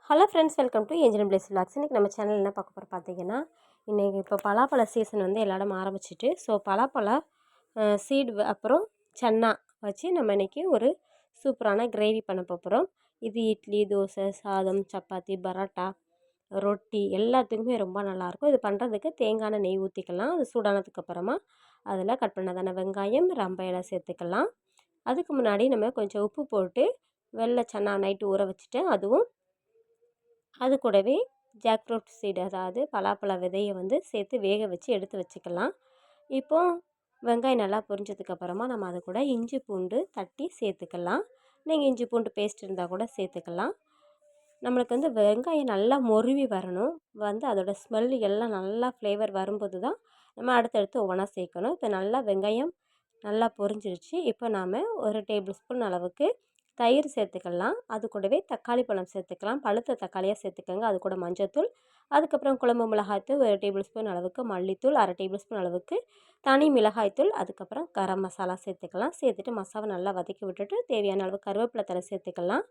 Hello friends, welcome to angel place vlogs. இன்றைக்கி நம்ம channel என்ன பார்க்க போகிறோம் பார்த்தீங்கன்னா, இன்றைக்கி இப்போ பலாப்பழ சீசன் வந்து எல்லா இடம் ஆரம்பிச்சிட்டு, ஸோ பலாப்பழ சீடு அப்புறம் சன்னா வச்சு நம்ம இன்றைக்கி ஒரு சூப்பரான கிரேவி பண்ண போகிறோம். இது இட்லி, தோசை, சாதம், சப்பாத்தி, பரோட்டா, ரொட்டி எல்லாத்துக்குமே ரொம்ப நல்லாயிருக்கும். இது பண்ணுறதுக்கு தேங்காய் நெய் ஊற்றிக்கலாம். அது சூடானதுக்கப்புறமா அதில் கட் பண்ணதான வெங்காயம், ரம்ப இலை சேர்த்துக்கலாம். அதுக்கு முன்னாடி நம்ம கொஞ்சம் உப்பு போட்டு வெள்ளை சன்னா நைட்டு ஊற வச்சுட்டு அது கூடவே ஜாக் ஃப்ரூட் சீடு, அதாவது பலாப்பழ விதையை வந்து சேர்த்து வேக வச்சு எடுத்து வச்சுக்கலாம். இப்போது வெங்காயம் நல்லா பொரிஞ்சதுக்கப்புறமா நம்ம அது கூட இஞ்சி பூண்டு தட்டி சேர்த்துக்கலாம். நீங்கள் இஞ்சி பூண்டு பேஸ்ட் இருந்தால் கூட சேர்த்துக்கலாம். நம்மளுக்கு வந்து வெங்காயம் நல்லா மொருவி வரணும். அதோடய ஸ்மெல் எல்லாம் நல்லா ஃப்ளேவர் வரும்போது தான் நம்ம அடுத்தடுத்து ஒவ்வொன்றா சேர்க்கணும். இப்போ நல்லா வெங்காயம் நல்லா பொரிஞ்சிருச்சு. இப்போ நாம் ஒரு டேபிள் ஸ்பூன் அளவுக்கு தயிர் சேர்த்துக்கலாம். அது கூடவே தக்காளி பழம் சேர்த்துக்கலாம். பழுத்த தக்காளியாக சேர்த்துக்கோங்க. அது கூட மஞ்சள்தூள், அதுக்கப்புறம் குழம்பு மிளகாய்த்தூள், ஒரு டேபிள் ஸ்பூன் அளவுக்கு மல்லித்தூள், அரை டேபிள் ஸ்பூன் அளவுக்கு தனி மிளகாய்த்தூள், அதுக்கப்புறம் கரம் மசாலா சேர்த்துக்கலாம். சேர்த்துட்டு மசாலா நல்லா வதக்கி விட்டுட்டு தேவையான அளவு கருவேப்பிலை தழை சேர்த்துக்கலாம்.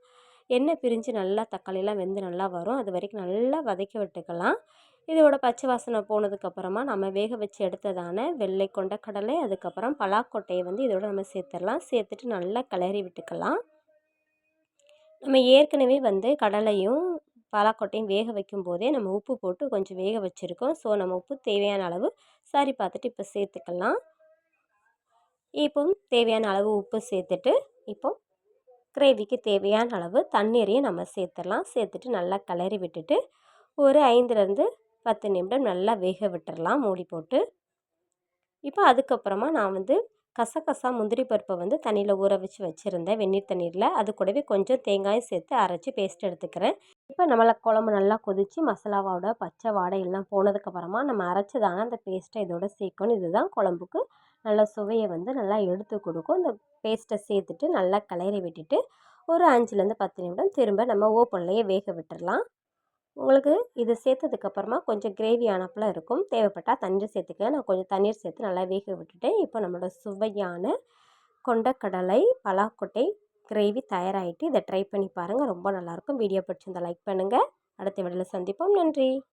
எண்ணெய் பிரிஞ்சு நல்லா தக்காளியெல்லாம் வெந்து நல்லா வரும். அது வரைக்கும் நல்லா வதக்கி விட்டுக்கலாம். இதோட பச்சை வாசனை போனதுக்கப்புறமா நம்ம வேக வச்சு எடுத்ததான வெள்ளை கொண்டக்கடலை, அதுக்கப்புறம் பலாக்கொட்டையை இதோட நம்ம சேர்த்துடலாம். சேர்த்துட்டு நல்லா கிளறி விட்டுக்கலாம். நம்ம ஏற்கனவே கடலையும் பலாக்கொட்டையும் வேக வைக்கும் போதே நம்ம உப்பு போட்டு கொஞ்சம் வேக வச்சுருக்கோம். ஸோ நம்ம உப்பு தேவையான அளவு சரி பார்த்துட்டு இப்போ சேர்த்துக்கலாம். இப்போ தேவையான அளவு உப்பு சேர்த்துட்டு இப்போ கிரேவிக்கு தேவையான அளவு தண்ணீரையும் நம்ம சேர்த்துடலாம். சேர்த்துட்டு நல்லா கிளறி விட்டுட்டு ஒரு 5லேருந்து 10 நிமிடம் நல்லா வேக விட்டுடலாம் மூடி போட்டு. இப்போ அதுக்கப்புறமா நான் கசகசா முந்திரி பருப்பை தண்ணியில் ஊற வச்சு வச்சுருந்தேன், வெந்நீர் தண்ணீரில். அது கூடவே கொஞ்சம் தேங்காயும் சேர்த்து அரைச்சி பேஸ்ட் எடுத்துக்கிறேன். இப்போ குழம்பு நல்லா கொதித்து மசாலாவோட பச்சை வாடை எல்லாம் போனதுக்கப்புறமா நம்ம அரைச்சதான அந்த பேஸ்ட்டை இதோட சேர்க்கணும். இதுதான் குழம்புக்கு நல்ல சுவையை நல்லா எடுத்து கொடுக்கும். இந்த பேஸ்ட்டை சேர்த்துட்டு நல்லா கிளறி விட்டுட்டு ஒரு 5லேருந்து 10 நிமிடம் திரும்ப நம்ம ஓப்பன்லேயே வேக விட்டுடலாம். உங்களுக்கு இது சேர்த்ததுக்கப்புறமா கொஞ்சம் கிரேவி ஆனப்பில் இருக்கும். தேவைப்பட்டால் தண்ணீர் சேர்த்துக்க. நான் கொஞ்சம் தண்ணீர் சேர்த்து நல்லா வேக விட்டுட்டேன். இப்போ நம்மளோட சுவையான கொண்டக்கடலை பலாக்கொட்டை கிரேவி தயாராகிட்டு. இதை ட்ரை பண்ணி பாருங்கள், ரொம்ப நல்லாயிருக்கும். வீடியோ பிடிச்சிருந்தால் லைக் பண்ணுங்கள். அடுத்த வீடியோவில் சந்திப்போம். நன்றி.